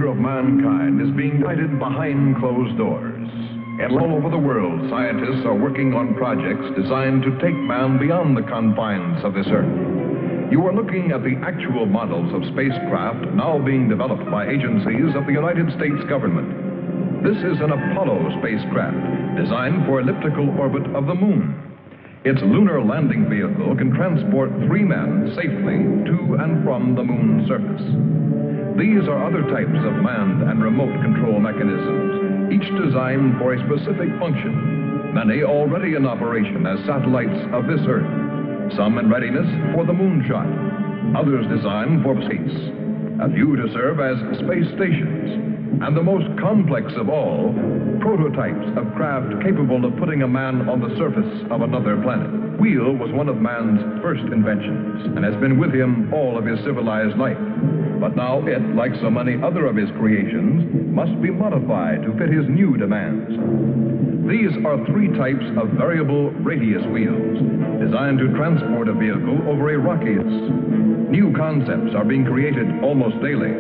future of mankind is being guided behind closed doors. And all over the world, scientists are working on projects designed to take man beyond the confines of this Earth. You are looking at the actual models of spacecraft now being developed by agencies of the United States government. This is an Apollo spacecraft designed for elliptical orbit of the moon. Its lunar landing vehicle can transport 3 men safely to and from the moon's surface. These are other types of manned and remote control mechanisms, each designed for a specific function, many already in operation as satellites of this Earth, some in readiness for the moonshot, others designed for space, a few to serve as space stations, and the most complex of all, prototypes of craft capable of putting a man on the surface of another planet. Wheel was one of man's first inventions and has been with him all of his civilized life. But now it, like so many other of his creations, must be modified to fit his new demands. These are 3 types of variable radius wheels, designed to transport a vehicle over a radius. New concepts are being created almost daily.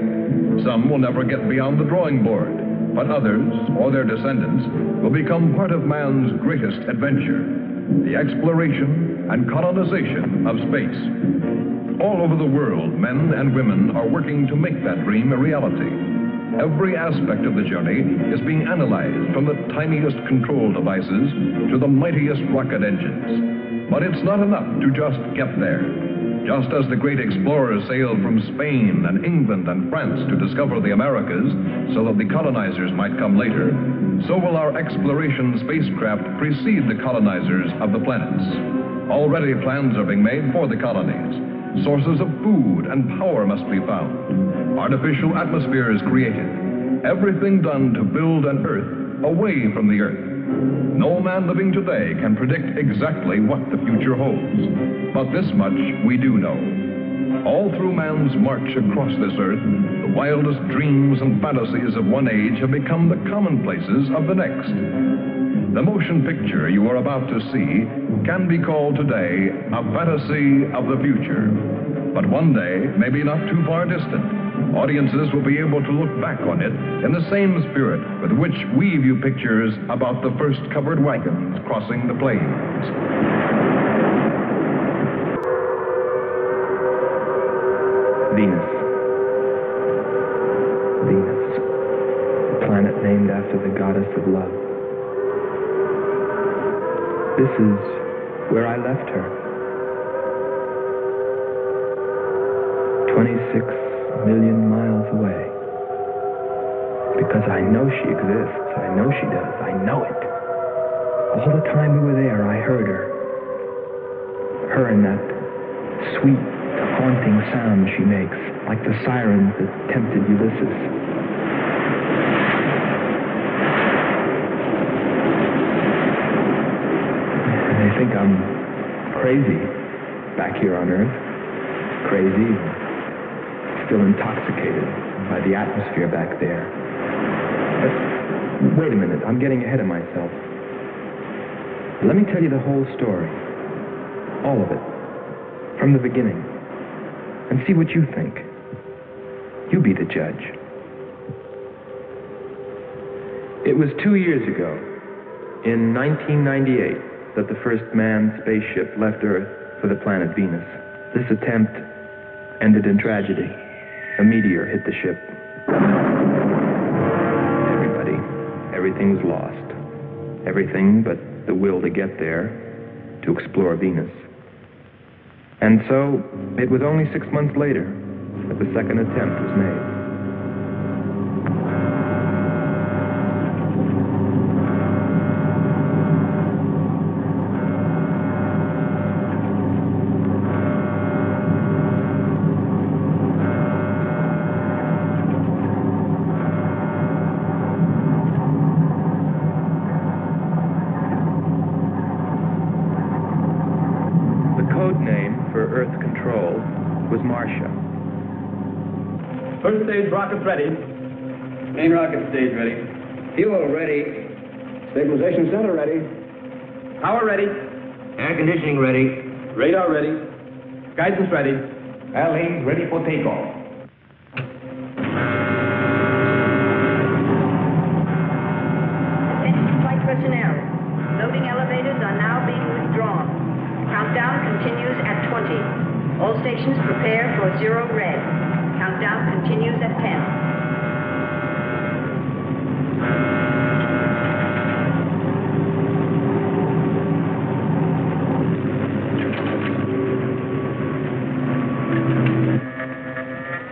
Some will never get beyond the drawing board, but others, or their descendants, will become part of man's greatest adventure, the exploration and colonization of space. All over the world, men and women are working to make that dream a reality. Every aspect of the journey is being analyzed, from the tiniest control devices to the mightiest rocket engines. But it's not enough to just get there. Just as the great explorers sailed from Spain and England and France to discover the Americas so that the colonizers might come later, so will our exploration spacecraft precede the colonizers of the planets. Already plans are being made for the colonies. Sources of food and power must be found. Artificial atmospheres created. Everything done to build an Earth away from the Earth. No man living today can predict exactly what the future holds. But this much we do know. All through man's march across this Earth, the wildest dreams and fantasies of one age have become the commonplaces of the next. The motion picture you are about to see can be called today a fantasy of the future. But one day, maybe not too far distant, audiences will be able to look back on it in the same spirit with which we view pictures about the first covered wagons crossing the plains. Venus. Venus, a planet named after the goddess of love. This is where I left her. 26 million miles away. Because I know she exists. I know she does. I know it. All the time we were there, I heard her. Her and that sweet, haunting sound she makes, like the sirens that tempted Ulysses. I think I'm crazy back here on Earth. Crazy, still intoxicated by the atmosphere back there. But wait a minute, I'm getting ahead of myself. Let me tell you the whole story. All of it. From the beginning. And see what you think. You be the judge. It was 2 years ago, in 1998, that the first manned spaceship left Earth for the planet Venus. This attempt ended in tragedy. A meteor hit the ship. Everything was lost. Everything but the will to get there, to explore Venus. And so, it was only 6 months later that the second attempt was made. First stage rockets ready. Main rocket stage ready. Fuel ready. Stabilization center ready. Power ready. Air conditioning ready. Radar ready. Guidance ready. LA ready for takeoff. All stations prepare for 0 red. Countdown continues at 10.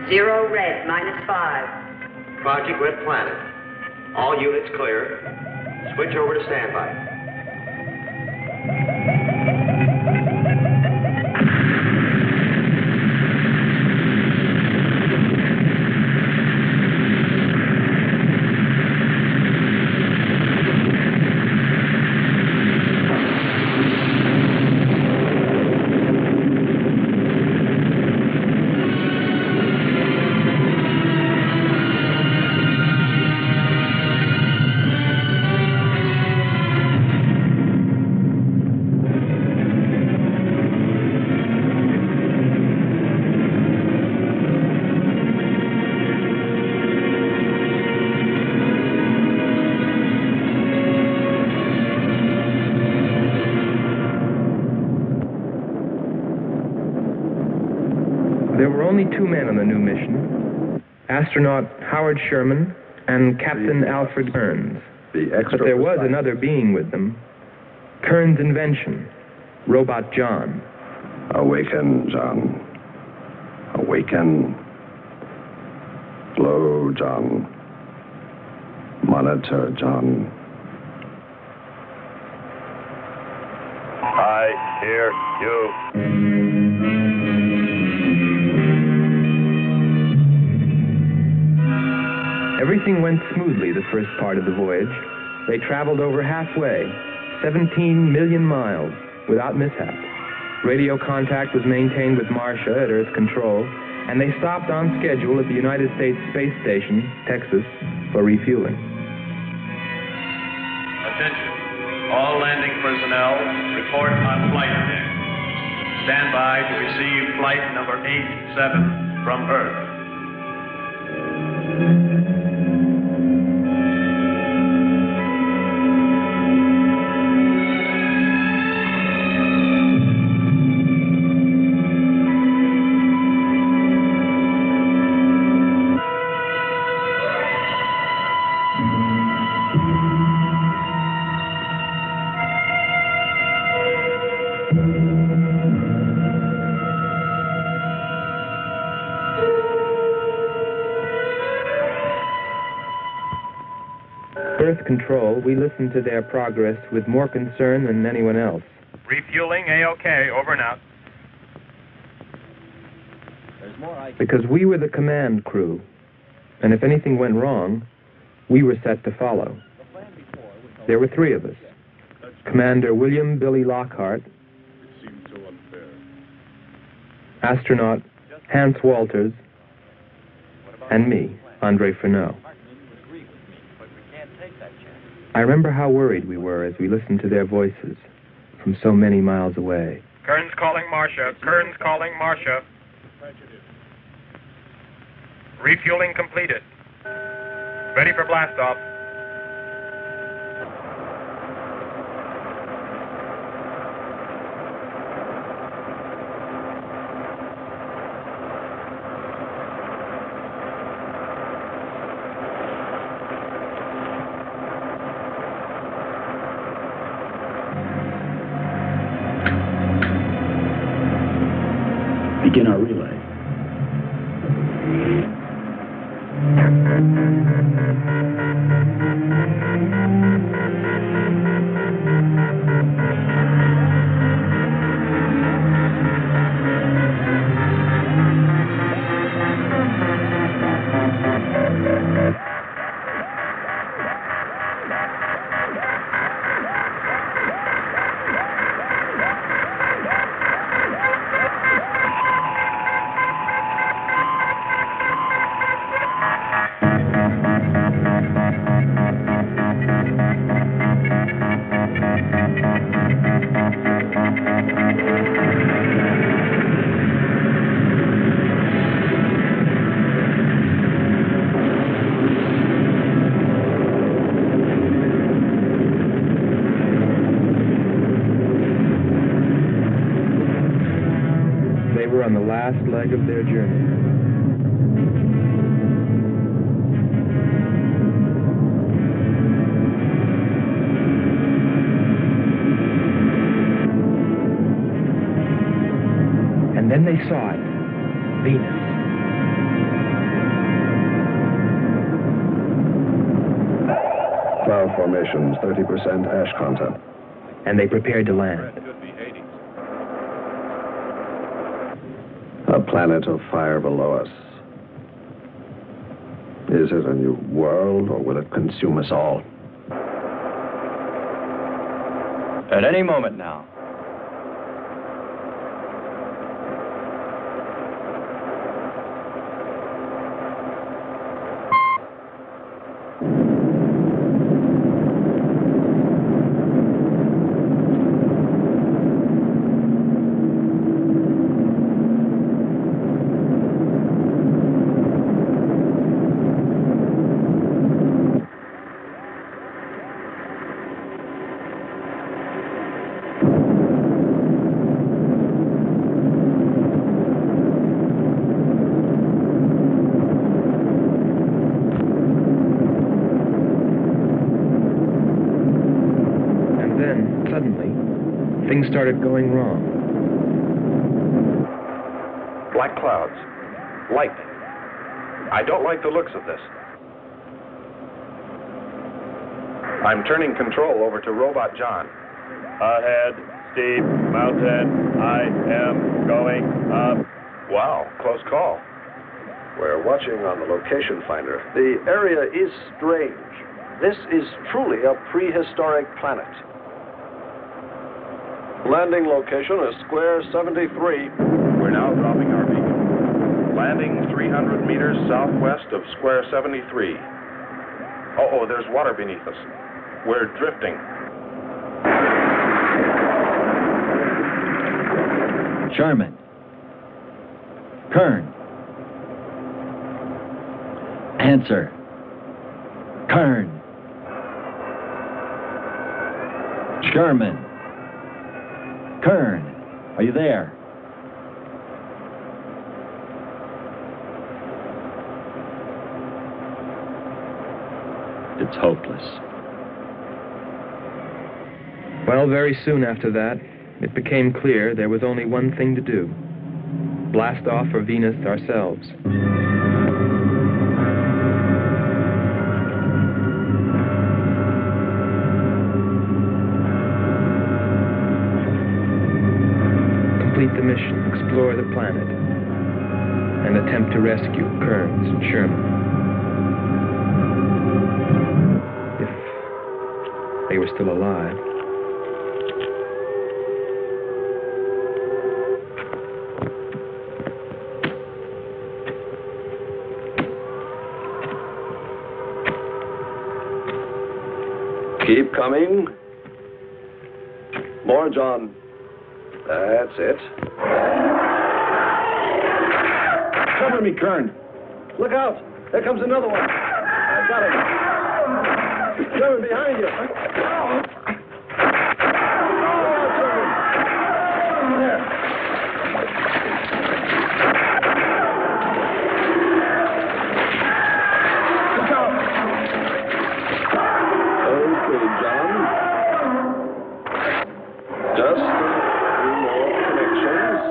Zero red, -5. Project Red Planet. All units clear. Switch over to standby. There were only 2 men on the new mission, astronaut Howard Sherman and Captain Alfred Kearns. But there was another being with them, Kearns' invention, Robot John. Awaken, John. Awaken. Slow, John. Monitor, John. I hear you. Everything went smoothly the first part of the voyage. They traveled over halfway, 17 million miles, without mishap. Radio contact was maintained with Marcia at Earth Control, and they stopped on schedule at the United States Space Station, Texas, for refueling. Attention. All landing personnel, report on flight deck. Stand by to receive flight number 87 from Earth. Earth Control, we listened to their progress with more concern than anyone else. Refueling A-OK, over and out. Because we were the command crew, and if anything went wrong, we were set to follow. There were 3 of us. Commander William Billy Lockhart, astronaut Hans Walters, and me, Andre Furneaux. I remember how worried we were as we listened to their voices from so many miles away. Kearns calling Marcia. Kearns calling Marcia. Refueling completed. Ready for blastoff. Begin our relay. last leg of their journey. And then they saw it, Venus. Cloud formations, 30% ash content. And they prepared to land. A planet of fire below us. Is it a new world, or will it consume us all? At any moment now. Things started going wrong. Black clouds. Light. I don't like the looks of this. I'm turning control over to Robot John. Ahead, steep mountain. I am going up. Wow, close call. We're watching on the location finder. The area is strange. This is truly a prehistoric planet. Landing location is Square 73. We're now dropping our beacon. Landing 300 meters southwest of Square 73. Oh, there's water beneath us. We're drifting. Sherman. Kern. Answer. Kern. Sherman. Kern, are you there? It's hopeless. Well, very soon after that, it became clear there was only one thing to do. Blast off for Venus ourselves. Complete the mission, explore the planet, and attempt to rescue Kearns and Sherman. If they were still alive. Keep coming. More, John. That's it. Cover me, Kern. Look out. There comes another one. I've got him. Sherman, behind you. There. Look out. Okay, John. Just a few more connections.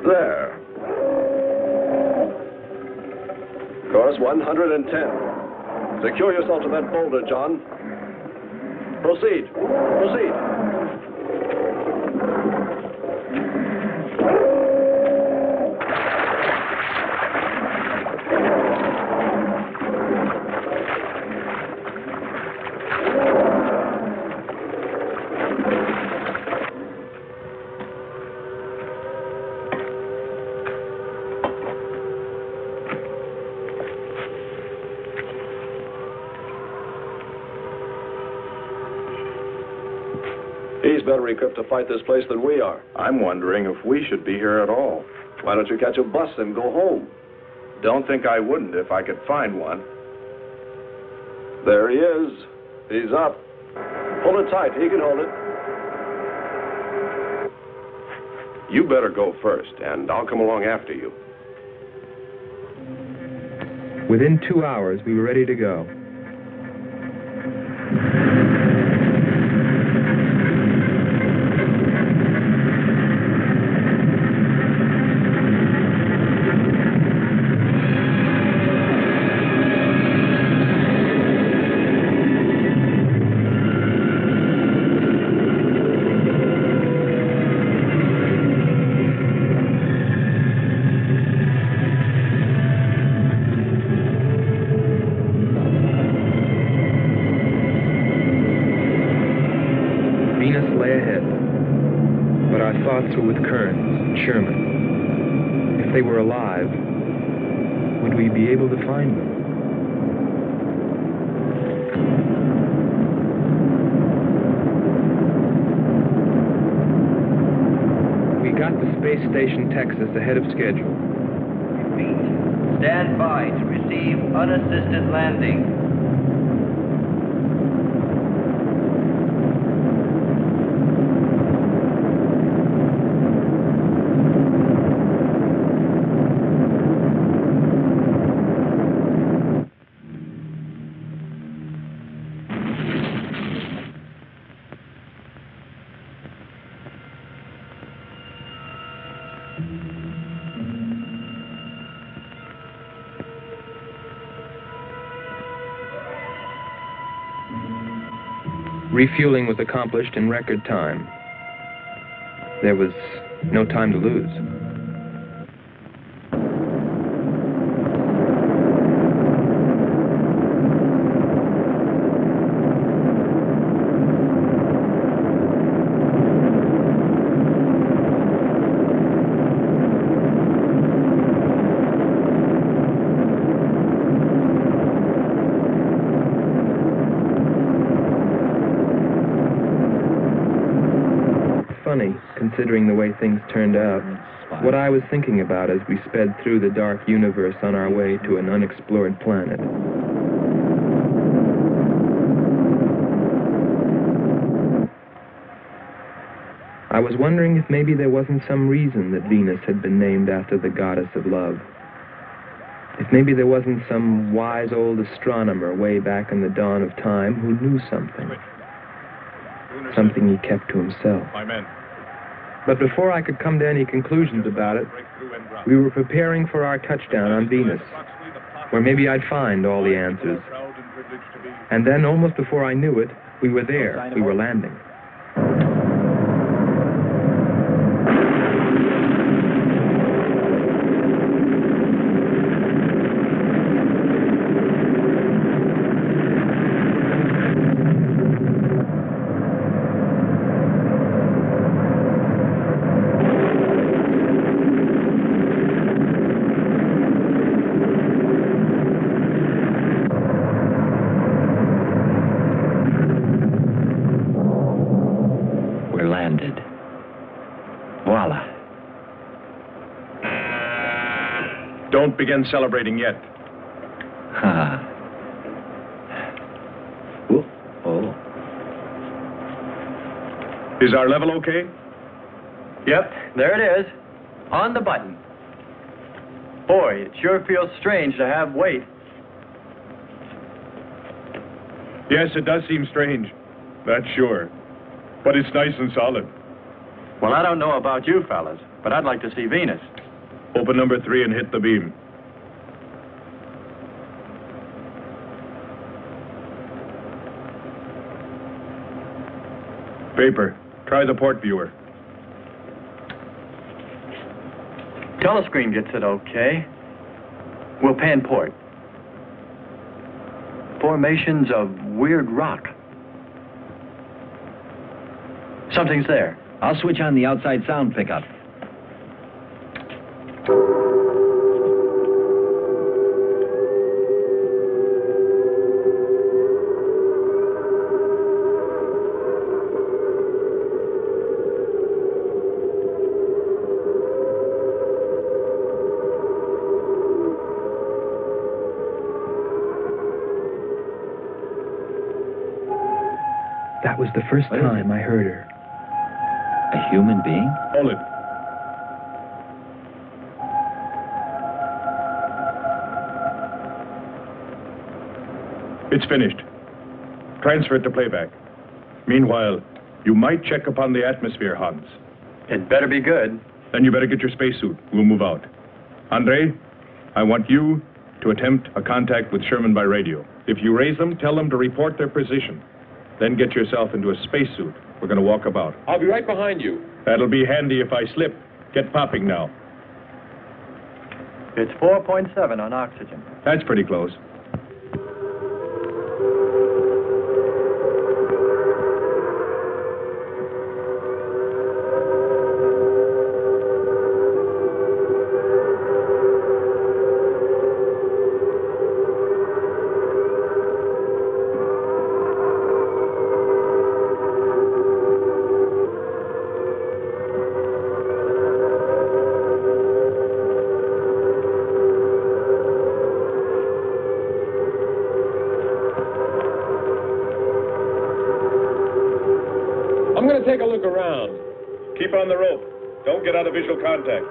There. Course 110. Secure yourself to that boulder, John. Proceed. Proceed. He's better equipped to fight this place than we are. I'm wondering if we should be here at all. Why don't you catch a bus and go home? Don't think I wouldn't if I could find one. There he is. He's up. Hold it tight. He can hold it. You better go first, and I'll come along after you. Within 2 hours, we were ready to go. Were with Kearns and Sherman. If they were alive, would we be able to find them? We got to Space Station Texas ahead of schedule. Repeat. Stand by to receive unassisted landing. Refueling was accomplished in record time. There was no time to lose. Considering the way things turned out, what I was thinking about as we sped through the dark universe on our way to an unexplored planet. I was wondering if maybe there wasn't some reason that Venus had been named after the goddess of love. If maybe there wasn't some wise old astronomer way back in the dawn of time who knew something. Something he kept to himself. But before I could come to any conclusions about it, we were preparing for our touchdown on Venus, where maybe I'd find all the answers. And then, almost before I knew it, we were there. We were landing. Don't begin celebrating yet. Oh. Is our level okay? Yep, there it is. On the button. Boy, it sure feels strange to have weight. Yes, it does seem strange. That's sure. But it's nice and solid. Well, I don't know about you fellas, but I'd like to see Venus. Open number 3 and hit the beam. Vapor, try the port viewer. Telescreen gets it okay. We'll pan port. Formations of weird rock. Something's there. I'll switch on the outside sound pickup. That was the first time I heard her. A human being? Hold it. It's finished. Transfer it to playback. Meanwhile, you might check upon the atmosphere, Hans. It better be good. Then you better get your spacesuit. We'll move out. Andre, I want you to attempt a contact with Sherman by radio. If you raise them, tell them to report their position. Then get yourself into a spacesuit. We're going to walk about. I'll be right behind you. That'll be handy if I slip. Get popping now. It's 4.7 on oxygen. That's pretty close. I'm going to take a look around. Keep on the rope. Don't get out of visual contact.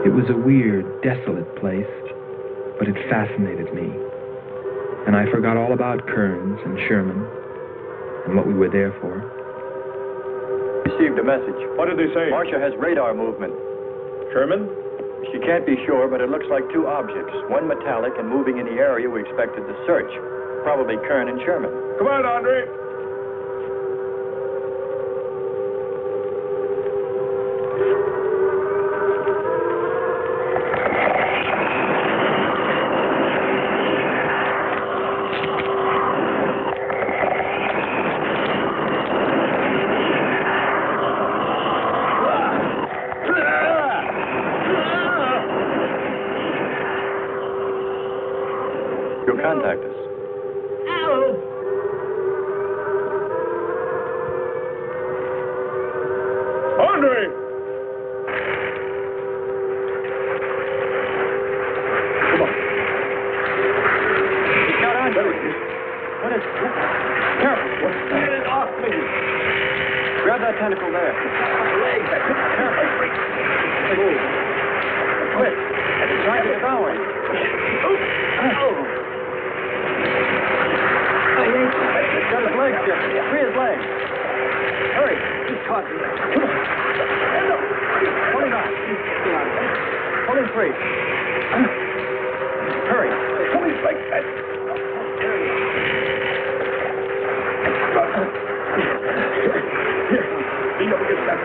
It was a weird, desolate place, but it fascinated me. And I forgot all about Kearns and Sherman and what we were there for. Received a message. What did they say? Marcia has radar movement. Sherman? She can't be sure, but it looks like two objects, one metallic and moving in the area we expected to search. Probably Kern and Sherman. Come on, Andre. You'll contact us. Andre! Come on. He's got Andre. What is it? Careful. Get it off me. Grab that tentacle there. Legs. Careful. Move. Quick. It's trying to devour him. He's got his legs, Jeff. Free his legs. Hurry. He's caught me. Come on. Pull him out. Pull him free. Hurry. Pull his legs back. Here. Lean up against that.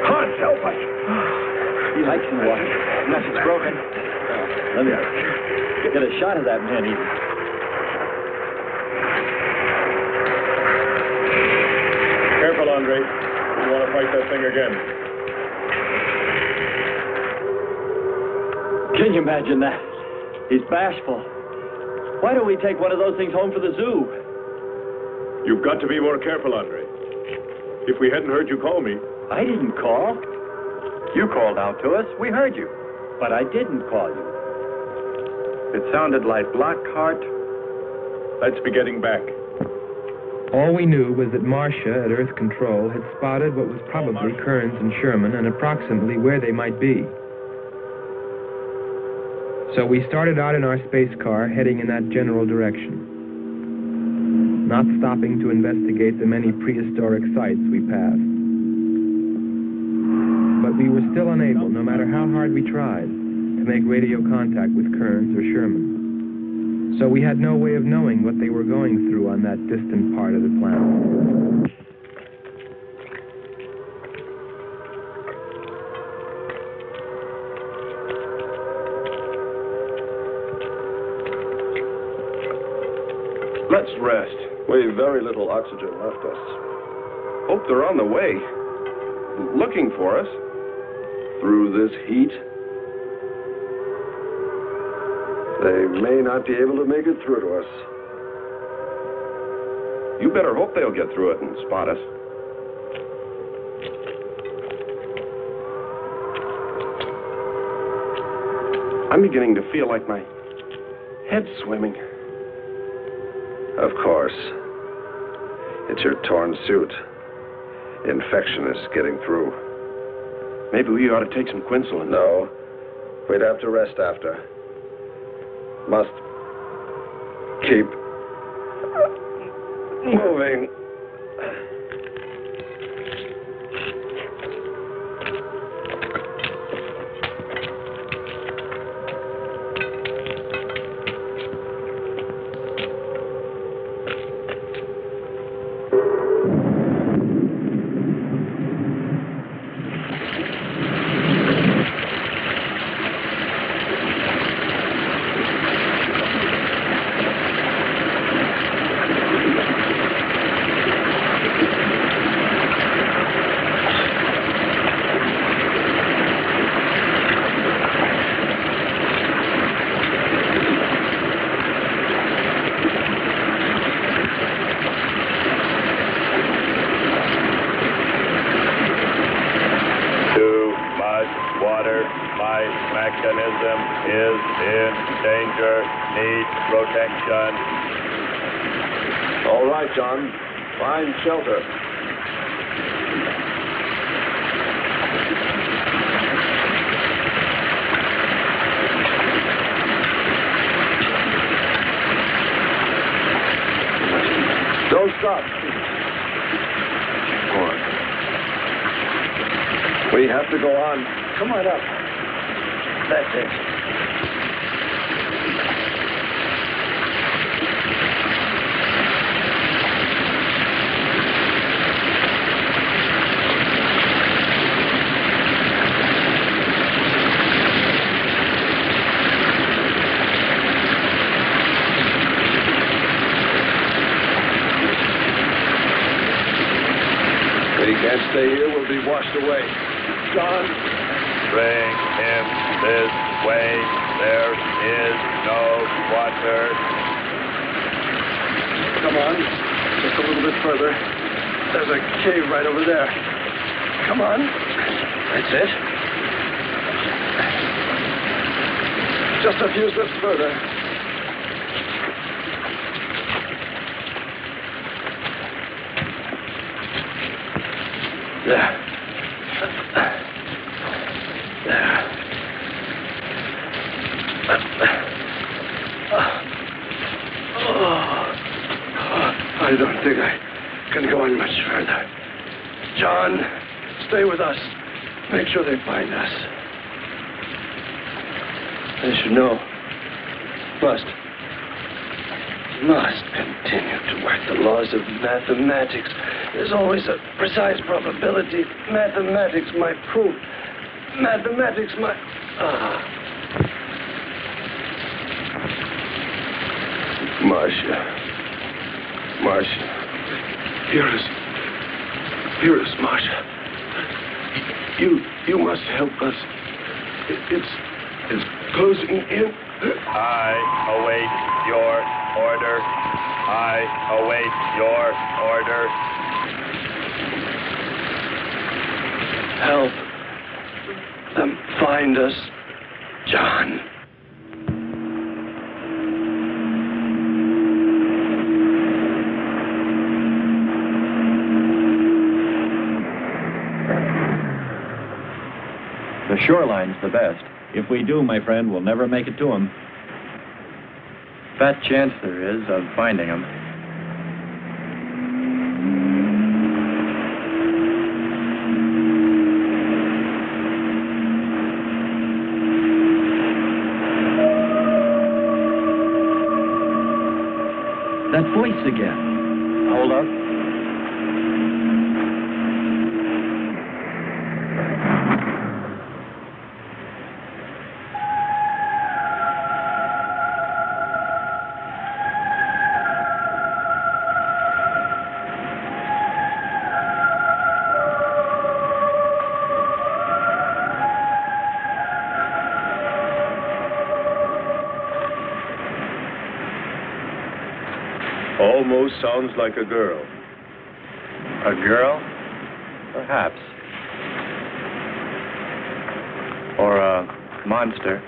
Hans, help us. He likes the water. Unless it's broken. Let me get a shot of that man even. Careful, Andre. You want to fight that thing again. Can you imagine that? He's bashful. Why don't we take one of those things home for the zoo? You've got to be more careful, Andre. If we hadn't heard you call me. I didn't call. You called out to us. We heard you. But I didn't call you. It sounded like Lockhart. Let's be getting back. All we knew was that Marcia at Earth Control had spotted what was probably Kearns and Sherman and approximately where they might be. So we started out in our space car heading in that general direction, not stopping to investigate the many prehistoric sites we passed. But we were still unable, no matter how hard we tried, to make radio contact with Kearns or Sherman. So we had no way of knowing what they were going through on that distant part of the planet. Let's rest. We've very little oxygen left us. Hope they're on the way. Looking for us. Through this heat. They may not be able to make it through to us. You better hope they'll get through it and spot us. I'm beginning to feel like my head's swimming. Of course. It's your torn suit. Infection is getting through. Maybe we ought to take some Quinsulin. No. We'd have to rest after. Must keep moving. All right, John. Find shelter. Don't stop. Come on. We have to go on. Come on up. That's it. Can't stay here, we'll be washed away. John! Bring him this way. There is no water. Come on. Just a little bit further. There's a cave right over there. Come on. That's it. Just a few steps further. There. There. I don't think I can go on much further. John, stay with us. Make sure they find us. They should know. Must continue to work the laws of mathematics. There's always a precise probability. Mathematics might prove. Mathematics might... Marcia. Hear us, Marcia. You must help us. It's closing in. I await your order. I await your order. Help them find us, John. The shoreline's the best. If we do, my friend, we'll never make it to them. Fat chance there is of finding them. That voice again. Hold up. Almost sounds like a girl. A girl? Perhaps. Or a monster.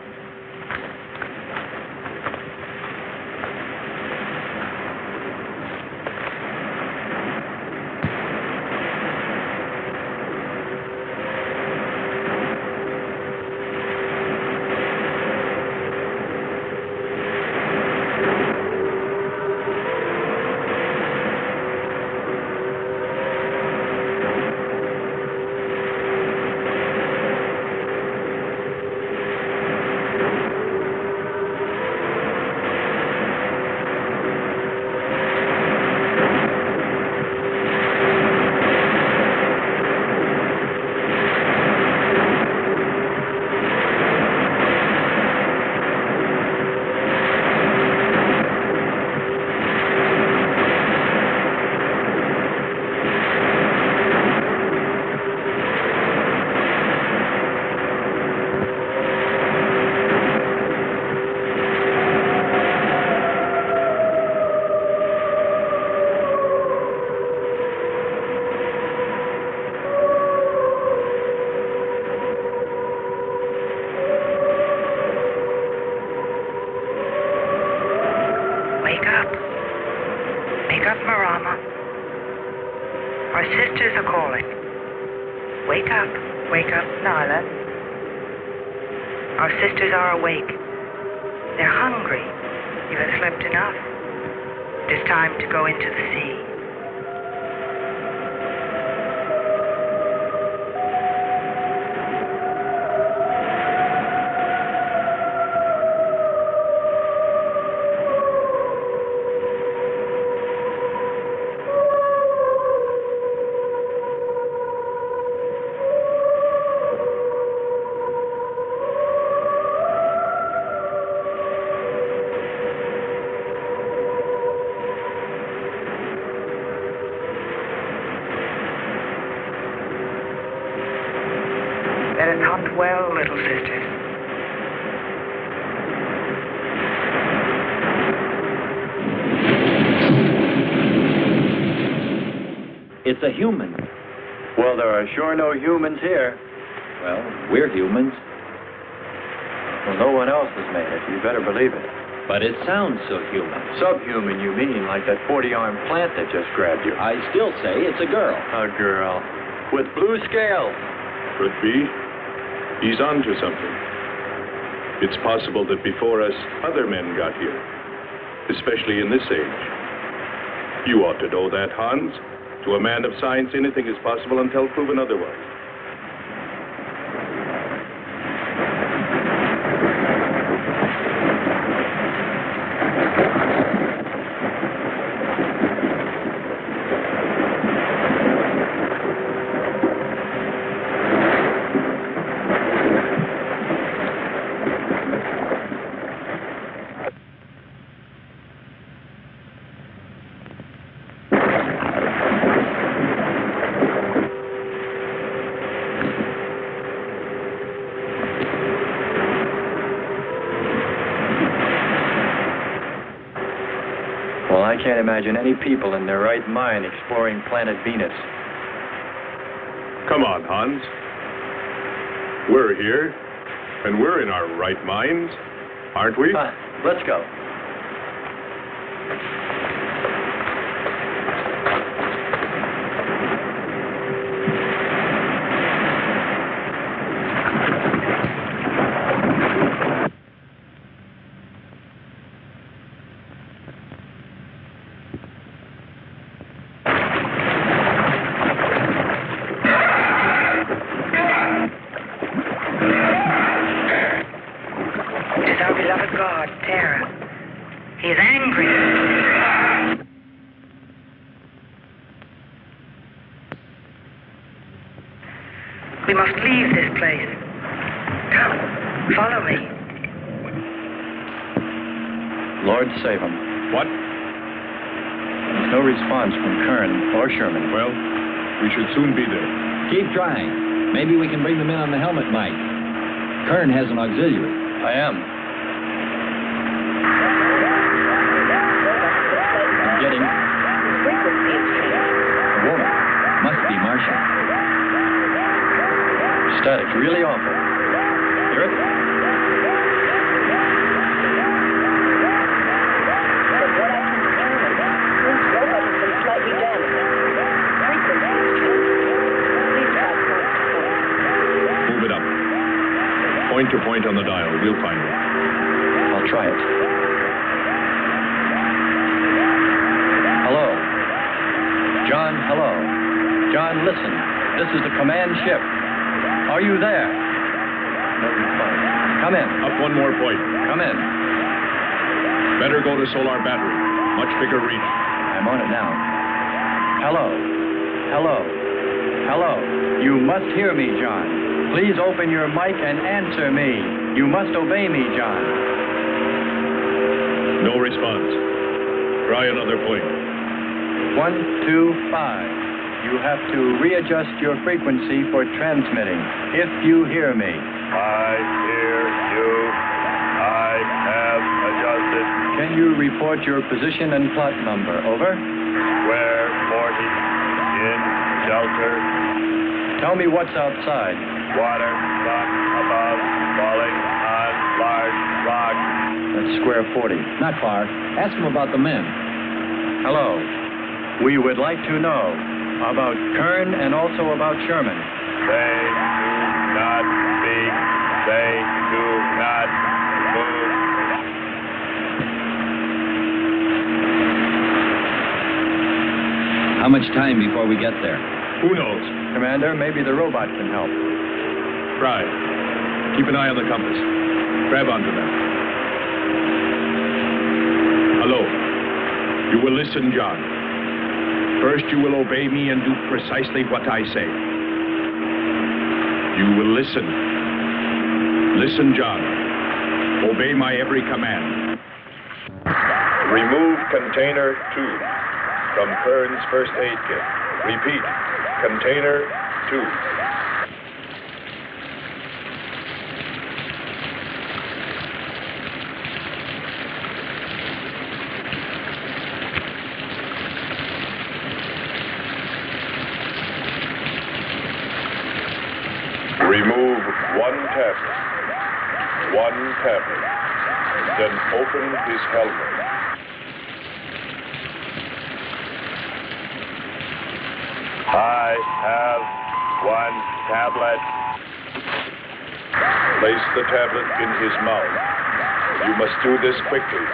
It's a human. Well, there are sure no humans here. Well, we're humans. Well, no one else has made it. You better believe it. But it sounds so human. Subhuman, you mean, like that 40-armed plant that just grabbed you. I still say it's a girl. A girl. With blue scales. Could be. He's onto something. It's possible that before us, other men got here. Especially in this age. You ought to know that, Hans. To a man of science, anything is possible until proven otherwise. I can't imagine any people in their right mind exploring planet Venus. Come on, Hans. We're here, and we're in our right minds, aren't we? Let's go. We must leave this place. Come, follow me. Lord save him. What? There's no response from Kern or Sherman. Well, we should soon be there. Keep trying. Maybe we can bring them in on the helmet mic. Kern has an auxiliary. I am. I'm getting transmission. Static, really awful. Hear it? From what I can determine, Clint's robot has been slightly damaged. Frequency is changing. Please try point to point. Move it up. Point to point on the dial. We'll find it. I'll try it. Hello. John, hello. John, listen. This is the command ship. Are you there? No reply. Come in. Up one more point. Come in. Better go to solar battery. Much bigger reach. I'm on it now. Hello. Hello. Hello. You must hear me, John. Please open your mic and answer me. You must obey me, John. No response. Try another point. 1, 2, 5. You have to readjust your frequency for transmitting. If you hear me. I hear you. I have adjusted. Can you report your position and plot number? Over. Square 40 in shelter. Tell me what's outside. Water, sun above, falling on large rock. That's square 40. Not far. Ask him about the men. Hello. We would like to know about Kern and also about Sherman. They do not speak. They do not move. How much time before we get there? Who knows? Commander, maybe the robot can help. Try. Keep an eye on the compass. Grab onto them. Hello. You will listen, John. First, you will obey me and do precisely what I say. You will listen. Listen, John. Obey my every command. Remove container 2 from Kern's first aid kit. Repeat. Container 2. Remove 1 tablet. 1 tablet. Then open his helmet. I have 1 tablet. Place the tablet in his mouth. You must do this quickly.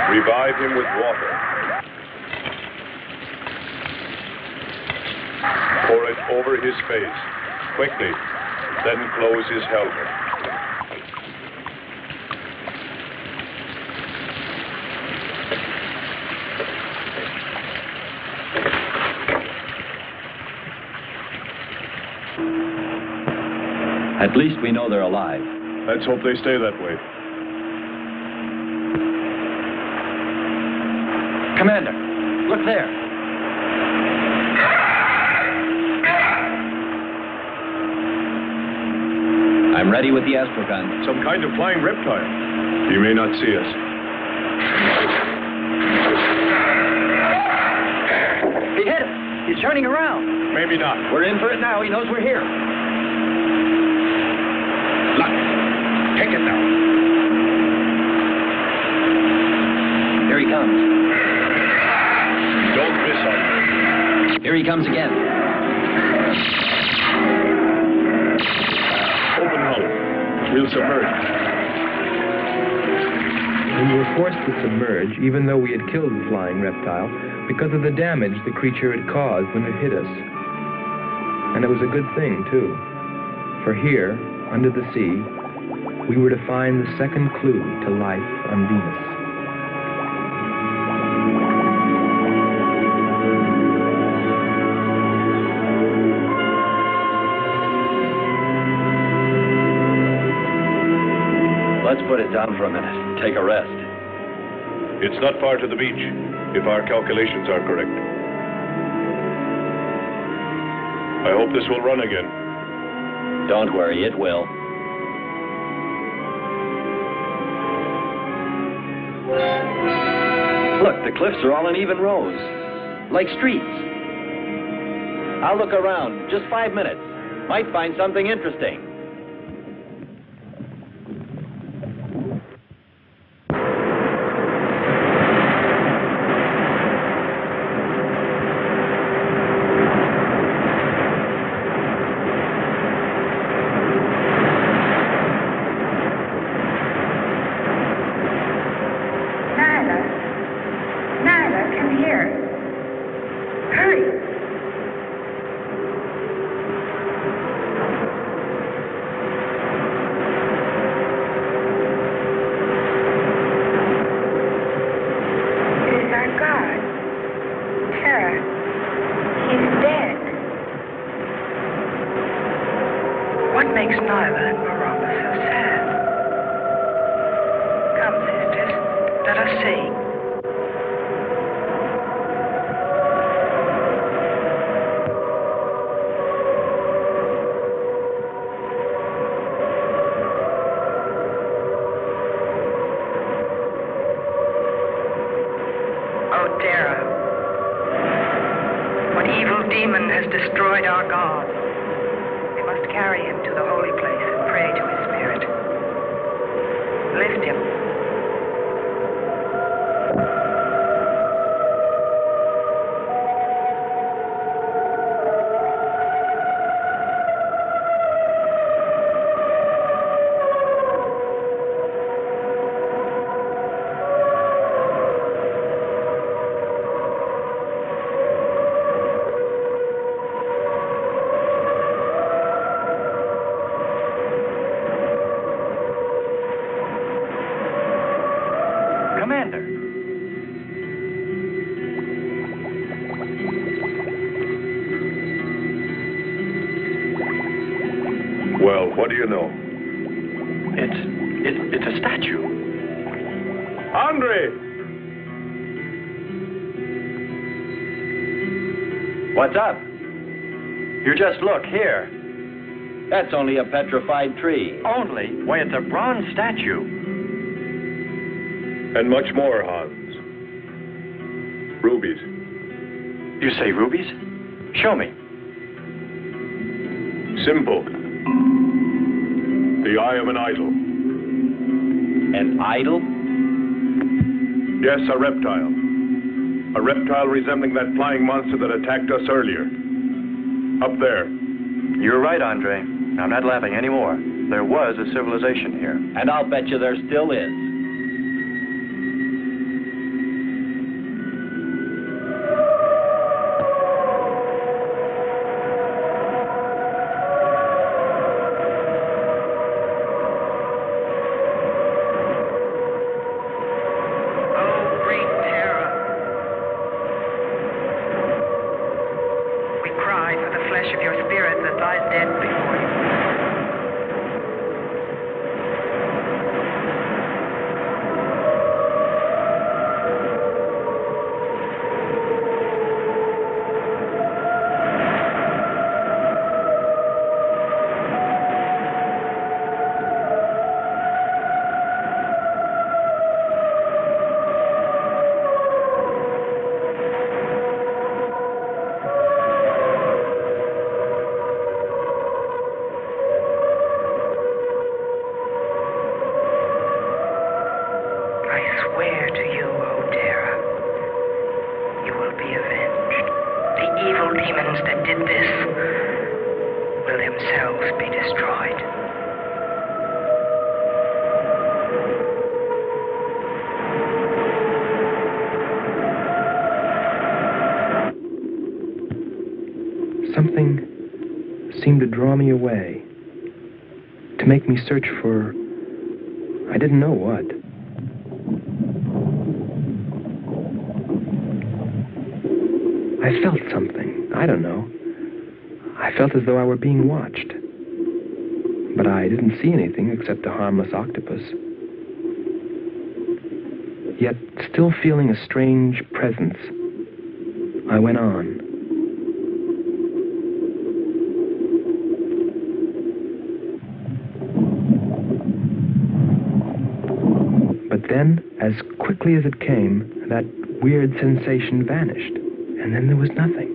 Revive him with water. Pour it over his face. Quickly. Then close his helmet. At least we know they're alive. Let's hope they stay that way. Commander, look there. I'm ready with the astrogun. Some kind of flying reptile. He may not see us. He hit us. He's turning around. Maybe not. We're in for it now. He knows we're here. Luck. Take it now. Here he comes. Don't miss him. Here he comes again. Open hull. We'll submerge. We were forced to submerge, even though we had killed the flying reptile, because of the damage the creature had caused when it hit us. And it was a good thing, too. For here, under the sea, we were to find the second clue to life on Venus. Let's put it down for a minute. Take a rest. It's not far to the beach, if our calculations are correct. I hope this will run again. Don't worry, it will. Look, the cliffs are all in even rows, like streets. I'll look around. Just 5 minutes. Might find something interesting. What do you know? It's a statue. Andre! What's up? You just look here. That's only a petrified tree. Only? Why, it's a bronze statue. And much more, Hans. Rubies. You say rubies? Show me. Simple. The eye of an idol. An idol? Yes, a reptile. A reptile resembling that flying monster that attacked us earlier. Up there. You're right, Andre. I'm not laughing anymore. There was a civilization here. And I'll bet you there still is. Something seemed to draw me away, to make me search for, I didn't know what. I felt something, I don't know. I felt as though I were being watched. But I didn't see anything except a harmless octopus. Yet, still feeling a strange presence, I went on. But then, as quickly as it came, that weird sensation vanished, and then there was nothing.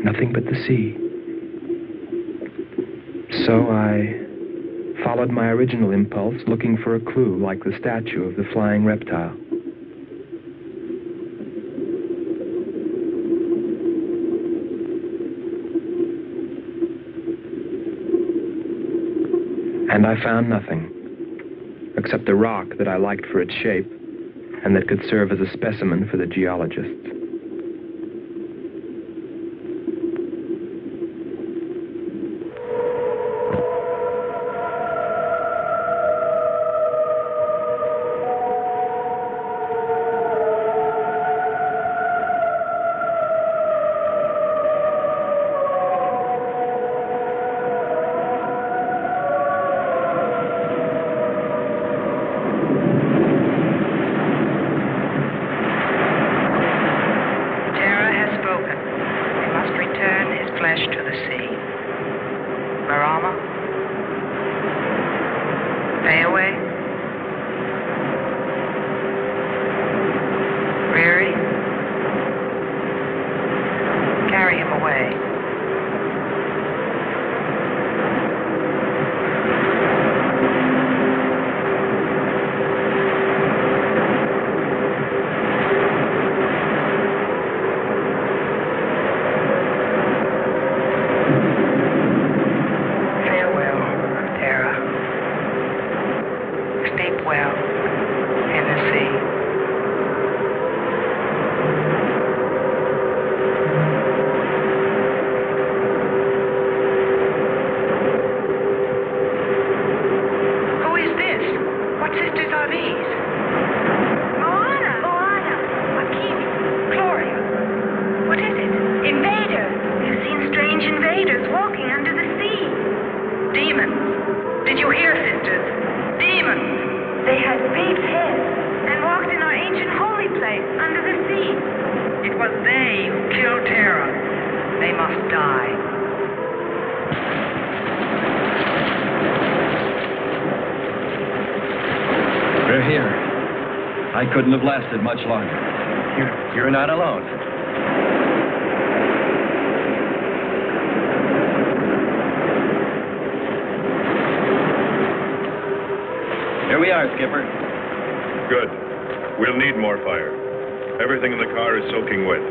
Nothing but the sea. So I followed my original impulse, looking for a clue like the statue of the flying reptile. And I found nothing, except a rock that I liked for its shape and that could serve as a specimen for the geologists. Couldn't have lasted much longer. You're not alone. Here we are, Skipper. Good. We'll need more fire. Everything in the car is soaking wet.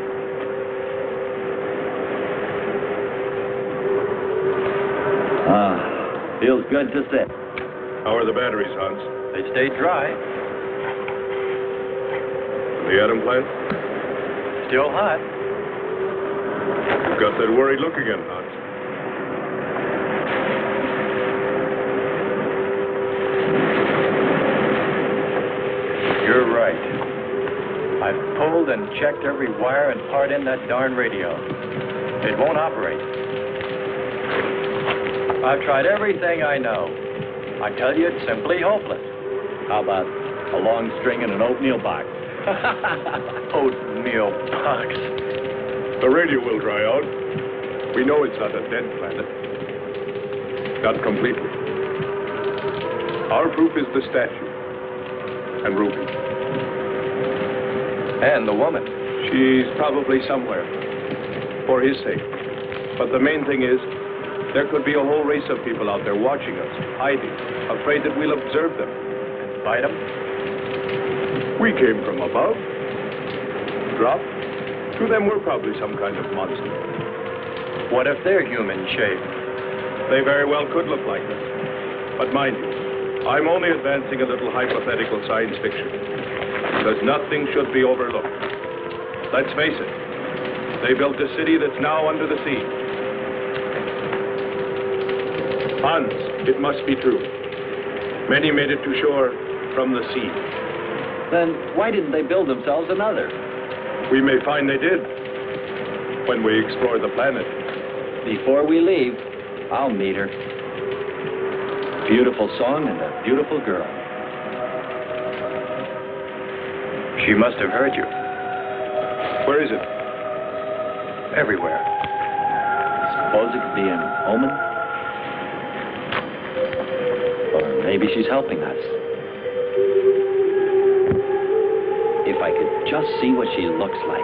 Feels good to sit. How are the batteries, Hans? They stayed dry. The atom plant? Still hot. You've got that worried look again, Hans. You're right. I've pulled and checked every wire and part in that darn radio. It won't operate. I've tried everything I know. I tell you, it's simply hopeless. How about a long string and an oatmeal box? Oatmeal box. The radio will dry out. We know it's not a dead planet. Not completely. Our proof is the statue. And Ruby. And the woman. She's probably somewhere. For his sake. But the main thing is, there could be a whole race of people out there watching us, hiding, afraid that we'll observe them. And fight them? We came from above. Dropped. To them, we're probably some kind of monster. What if they're human shape? They very well could look like us. But mind you, I'm only advancing a little hypothetical science fiction. Because nothing should be overlooked. Let's face it. They built a city that's now under the sea. Hans, it must be true. Many made it to shore from the sea. Then why didn't they build themselves another? We may find they did when we explore the planet. Before we leave, I'll meet her. Beautiful song and a beautiful girl. She must have heard you. Where is it? Everywhere. Suppose it could be an omen? Or maybe she's helping us. If I could just see what she looks like.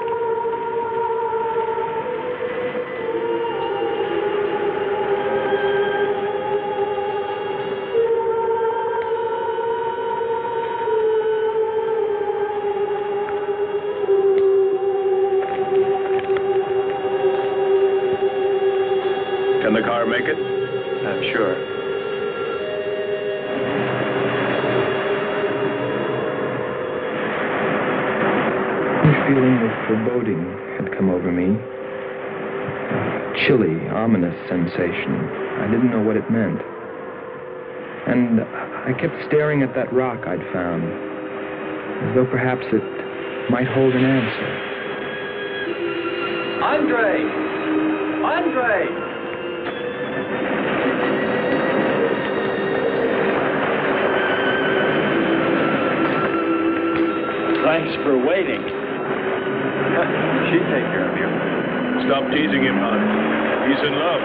feeling of foreboding had come over me. A chilly, ominous sensation. I didn't know what it meant. And I kept staring at that rock I'd found, as though perhaps it might hold an answer. Andre! Andre! Thanks for waiting. She'd take care of you. Stop teasing him, hon. He's in love.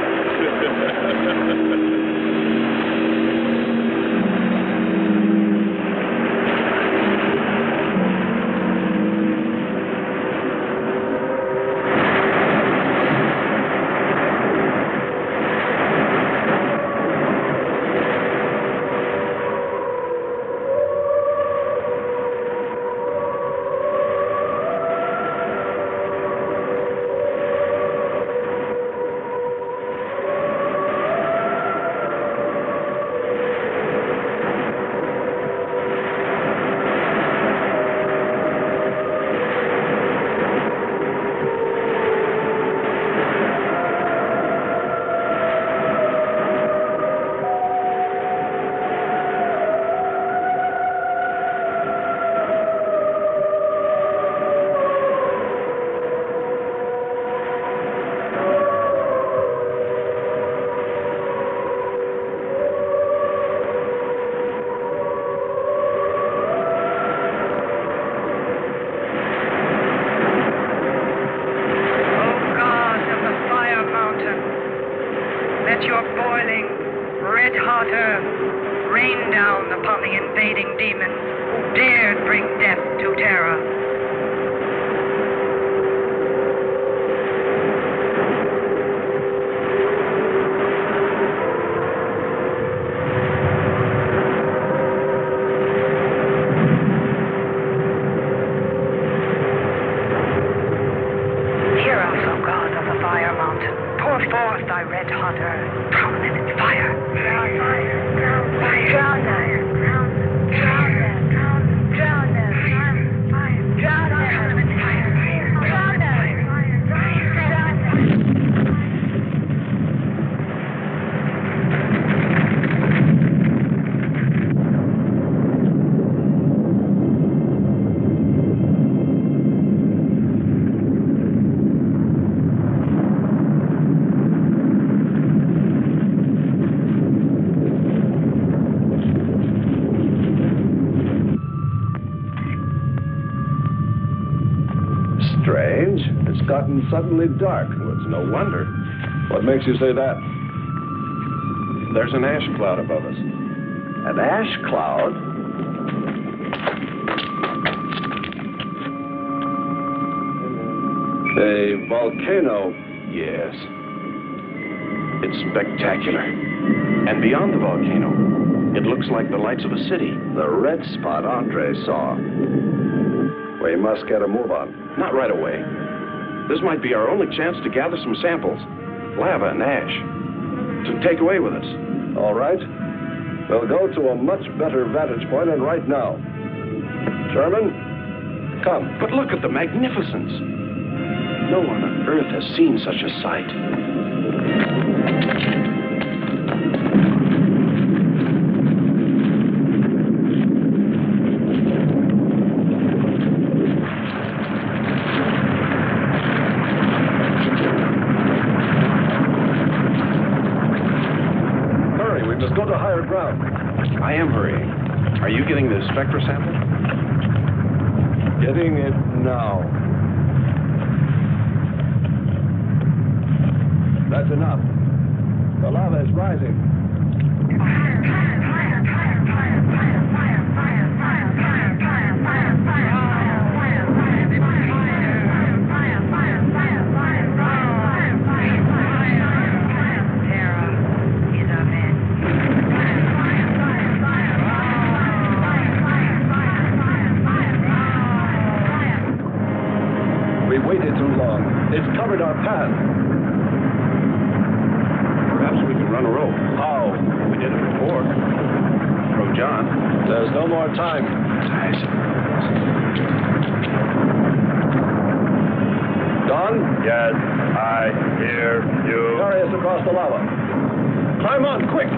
Strange. It's gotten suddenly dark. Well, it's no wonder. What makes you say that? There's an ash cloud above us. An ash cloud? A volcano. Yes. It's spectacular. And beyond the volcano, it looks like the lights of a city. The red spot Andre saw. We must get a move on. Not right away. This might be our only chance to gather some samples. Lava and ash. To take away with us. All right. We'll go to a much better vantage point, and right now. Sherman, come. But look at the magnificence. No one on Earth has seen such a sight. Go to higher ground. I am hurrying. Are you getting the spectra sample? Getting it now. That's enough. The lava is rising. We waited too long. It's covered our path. Perhaps we can run a rope. How? We did it before. Throw John. There's no more time. Ties. Don? Yes, I hear you. Carry us across the lava. Climb on, quick!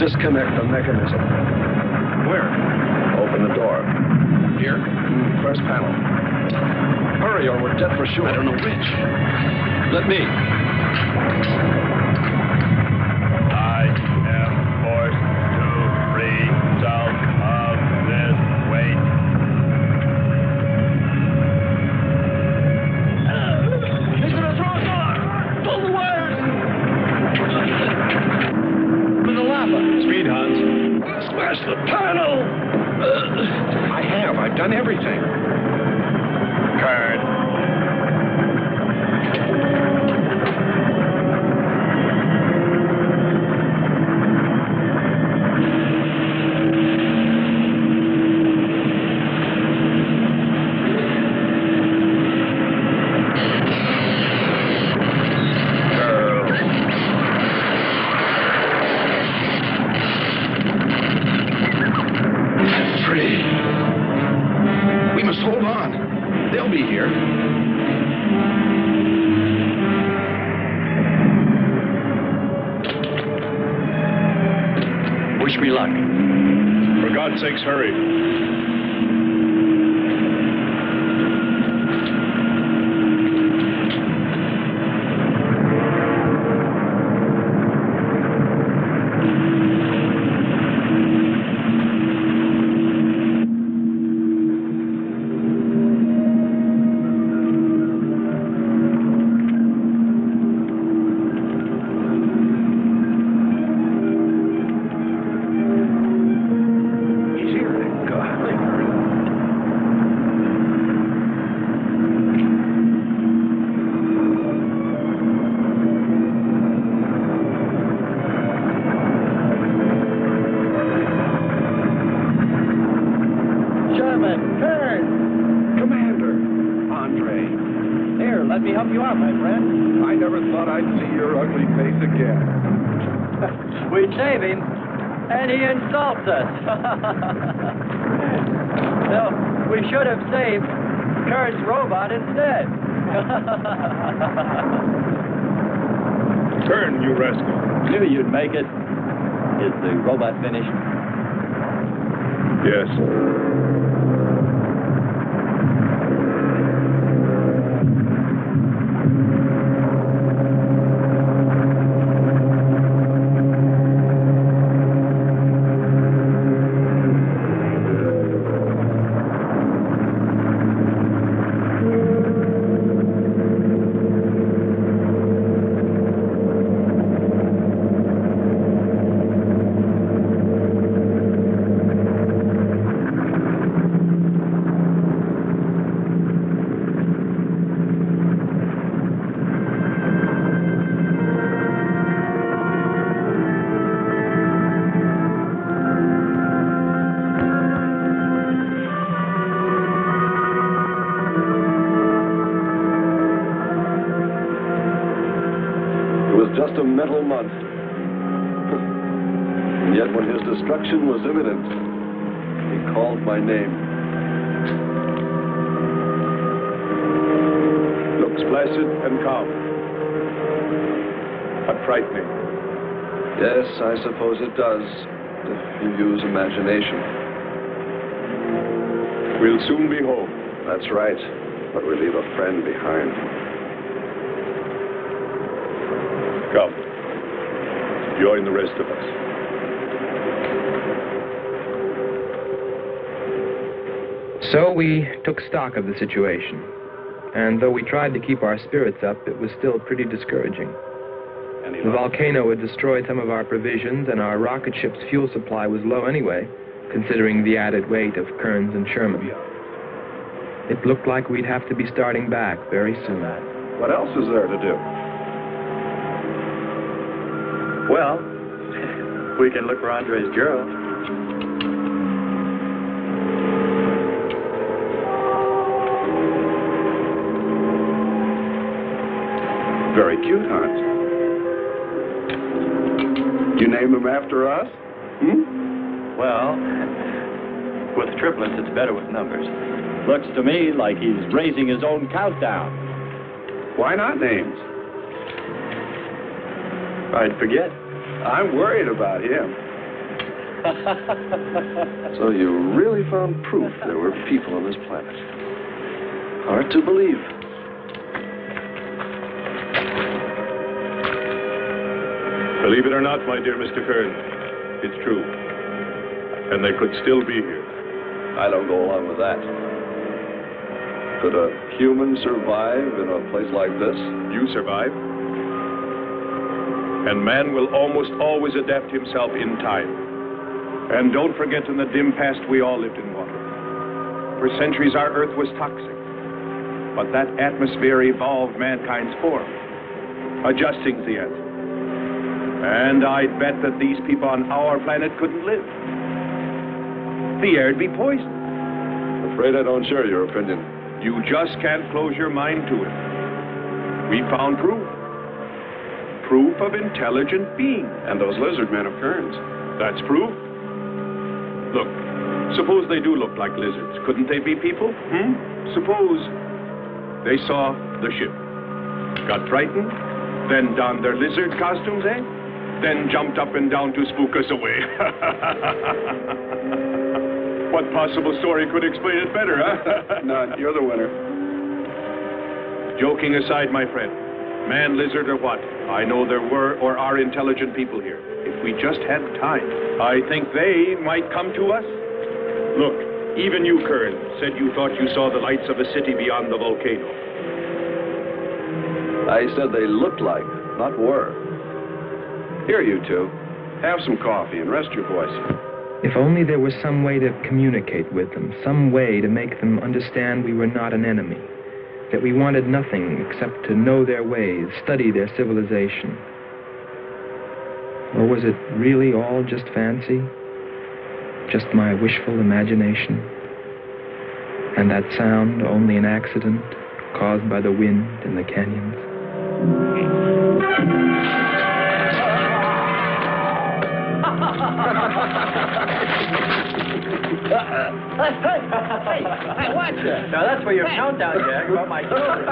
Disconnect the mechanism. Where? Open the door. Here? First panel. Hurry or we're dead for sure. I don't know which. Let me. I am forced to result of this weight. He's gonna throw us off! Pull the wires! For the lava. Speed, Hans. Smash the panel! I've done everything. Kern. Sakes, hurry. No, we should have saved Kern's robot instead. Kern, you rascal. Knew you'd make it. Is the robot finished? Yes. a metal monster. And yet when his destruction was imminent, he called my name. Looks placid and calm. But frightening. Yes, I suppose it does, if you use imagination. We'll soon be home. That's right, but we leave a friend behind. Come. Join the rest of us. So we took stock of the situation. And though we tried to keep our spirits up, it was still pretty discouraging. The volcano had destroyed some of our provisions, and our rocket ship's fuel supply was low anyway, considering the added weight of Kearns and Sherman. It looked like we'd have to be starting back very soon. What else is there to do? Well, we can look for Andre's girl. Very cute, Hans. You name him after us? Well, with triplets, it's better with numbers. Looks to me like he's raising his own countdown. Why not names? I'd forget. I'm worried about him. So you really found proof there were people on this planet. Hard to believe. Believe it or not, my dear Mr. Kern, it's true. And they could still be here. I don't go along with that. Could a human survive in a place like this? You survive. And man will almost always adapt himself in time. And don't forget, in the dim past, we all lived in water. For centuries, our Earth was toxic. But that atmosphere evolved mankind's form, adjusting the Earth. And I'd bet that these people on our planet couldn't live. The air'd be poisoned. Afraid I don't share your opinion. You just can't close your mind to it. We found proof. Proof of intelligent being. And those lizard men of Kearns. That's proof. Look, suppose they do look like lizards. Couldn't they be people? Suppose they saw the ship, got frightened, then donned their lizard costumes, then jumped up and down to spook us away. What possible story could explain it better, huh? None. You're the winner. Joking aside, my friend, man, lizard, or what, I know there were or are intelligent people here. If we just had time, I think they might come to us. Look, even you, Kern, said you thought you saw the lights of a city beyond the volcano. I said they looked like, not were. Here, you two. Have some coffee and rest your voice. If only there was some way to communicate with them, some way to make them understand we were not an enemy, that we wanted nothing except to know their ways, study their civilization. Or was it really all just fancy? Just my wishful imagination? And that sound only an accident caused by the wind in the canyons? Hey, watch it. Now that's for your countdown, Jack, about my shoulder.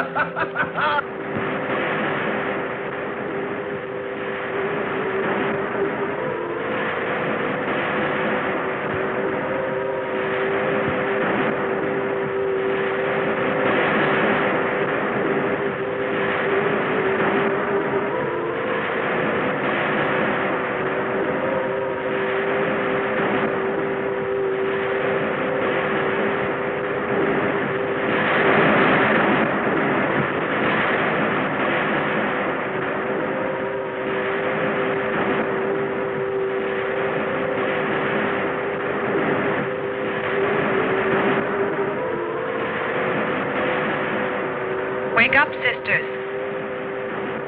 Wake up, sisters.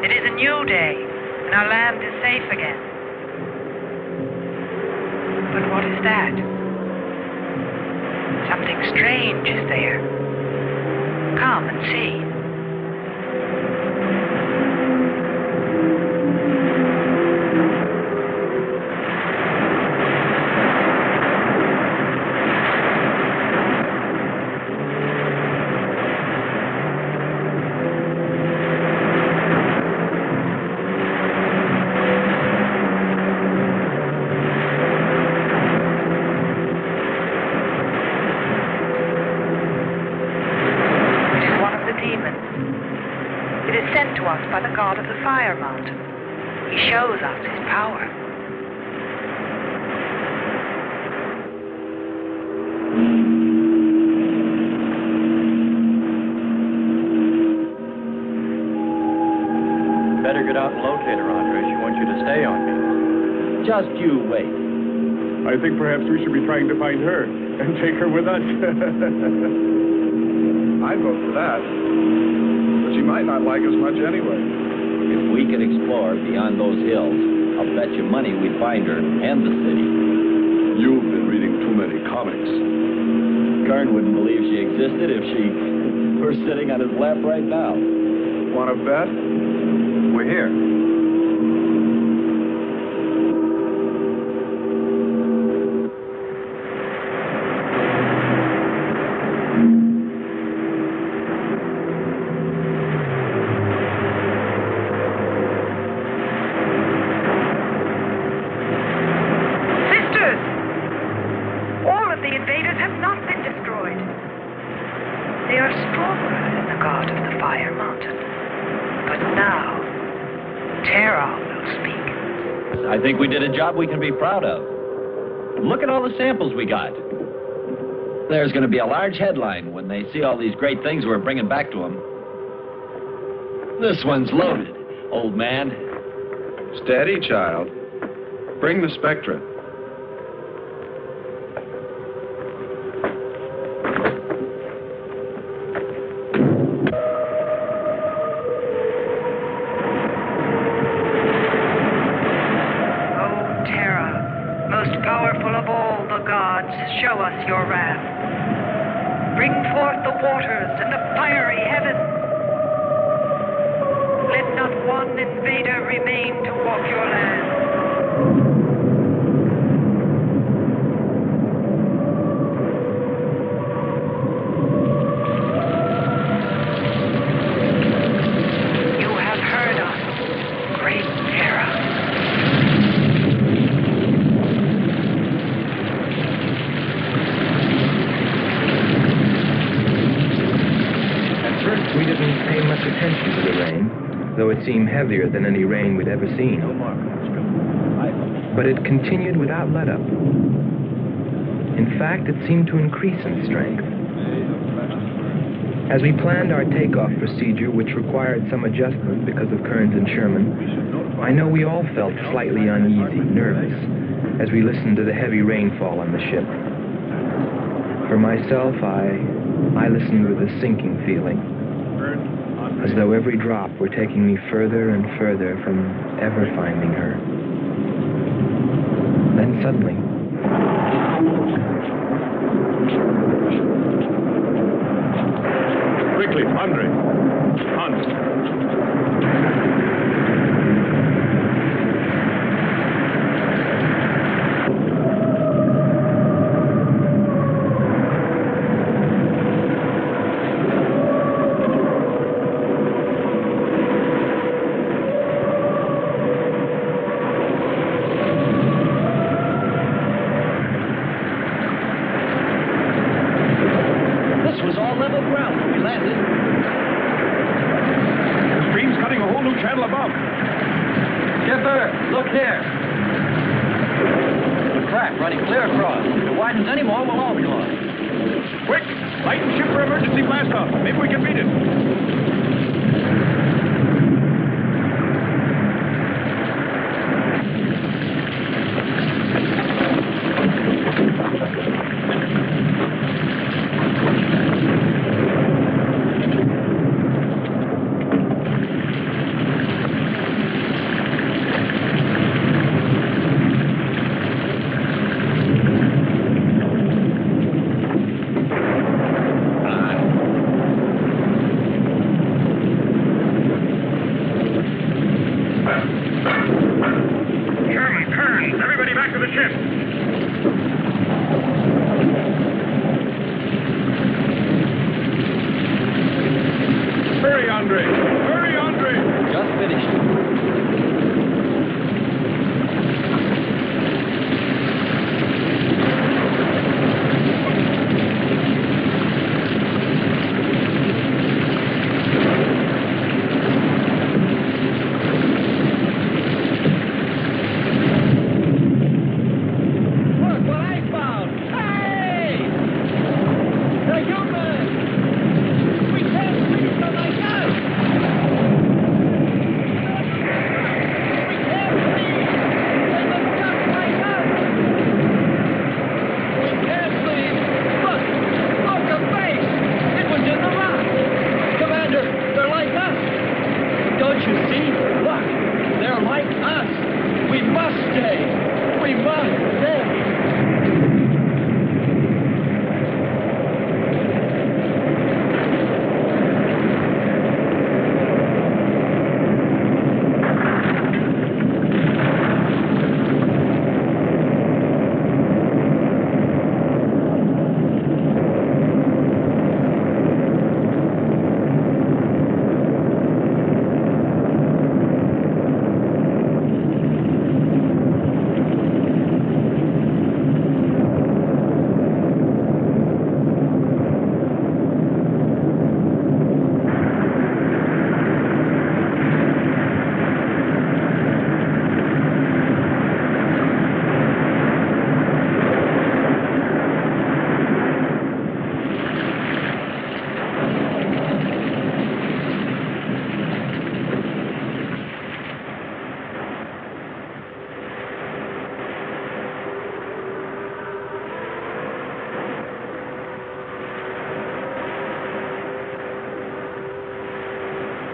It is a new day, and our land is safe again. But what is that? Something strange is there. Come and see. us by the god of the Fire Mountain. He shows us his power. Better get out and locate her, Andre. She wants you to stay on me. Just you wait. I think perhaps we should be trying to find her and take her with us. I'd vote for that. But she might not like us much anyway. If we could explore beyond those hills, I'll bet you money we'd find her and the city. You've been reading too many comics. Kern wouldn't believe she existed if she were sitting on his lap right now. Want to bet? We're here. I think we did a job we can be proud of. Look at all the samples we got. There's going to be a large headline when they see all these great things we're bringing back to them. This one's loaded, old man. Steady, child. Bring the Spectra. Show us your wrath. Bring forth the waters and the fiery heavens. Let not one invader remain to walk your land. You have heard us, great Terra. We didn't pay much attention to the rain, though it seemed heavier than any rain we'd ever seen. But it continued without let-up. In fact, it seemed to increase in strength. As we planned our takeoff procedure, which required some adjustment because of Kearns and Sherman, I know we all felt slightly uneasy, nervous, as we listened to the heavy rainfall on the ship. For myself, I listened with a sinking feeling, as though every drop were taking me further and further from ever finding her. Then suddenly... Quickly, Andre. On.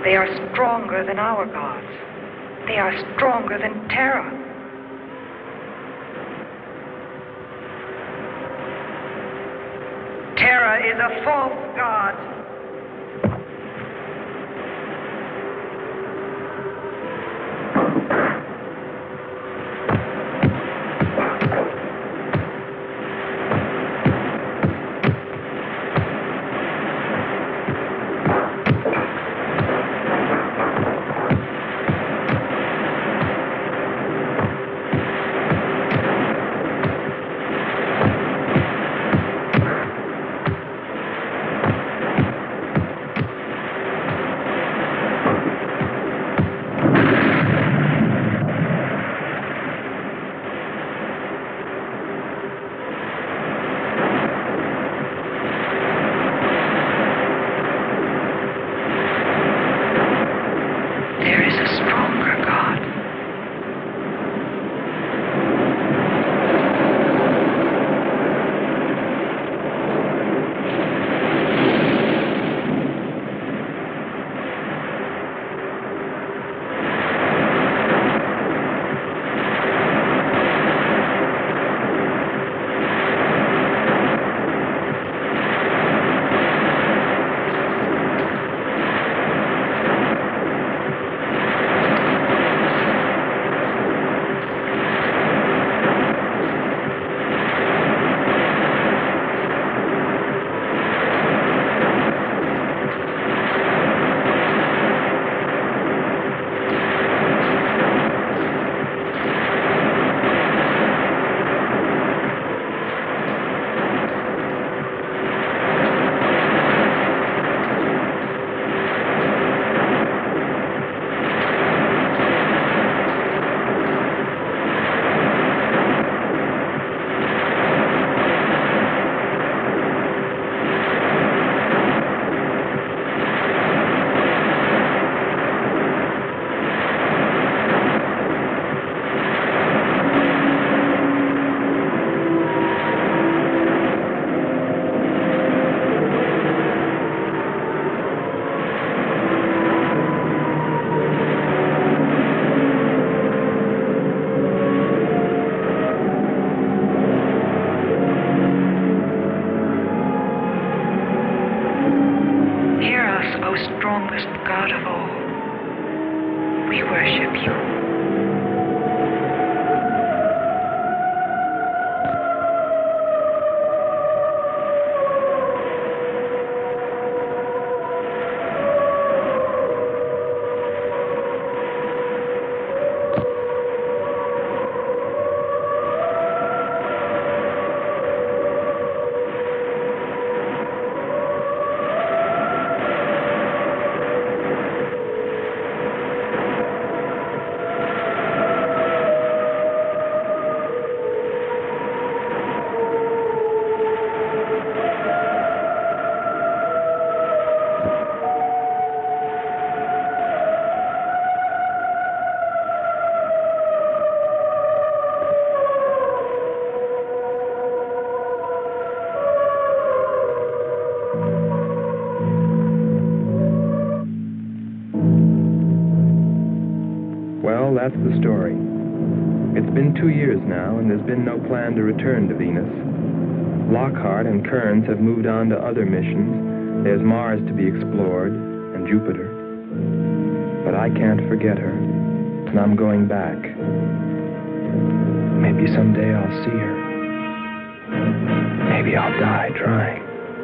They are stronger than our gods. They are stronger than Terra. Terra is a false god. Strongest God of all, we worship you. Well, that's the story. It's been 2 years now, and there's been no plan to return to Venus. Lockhart and Kearns have moved on to other missions. There's Mars to be explored, and Jupiter. But I can't forget her, and I'm going back. Maybe someday I'll see her. Maybe I'll die trying.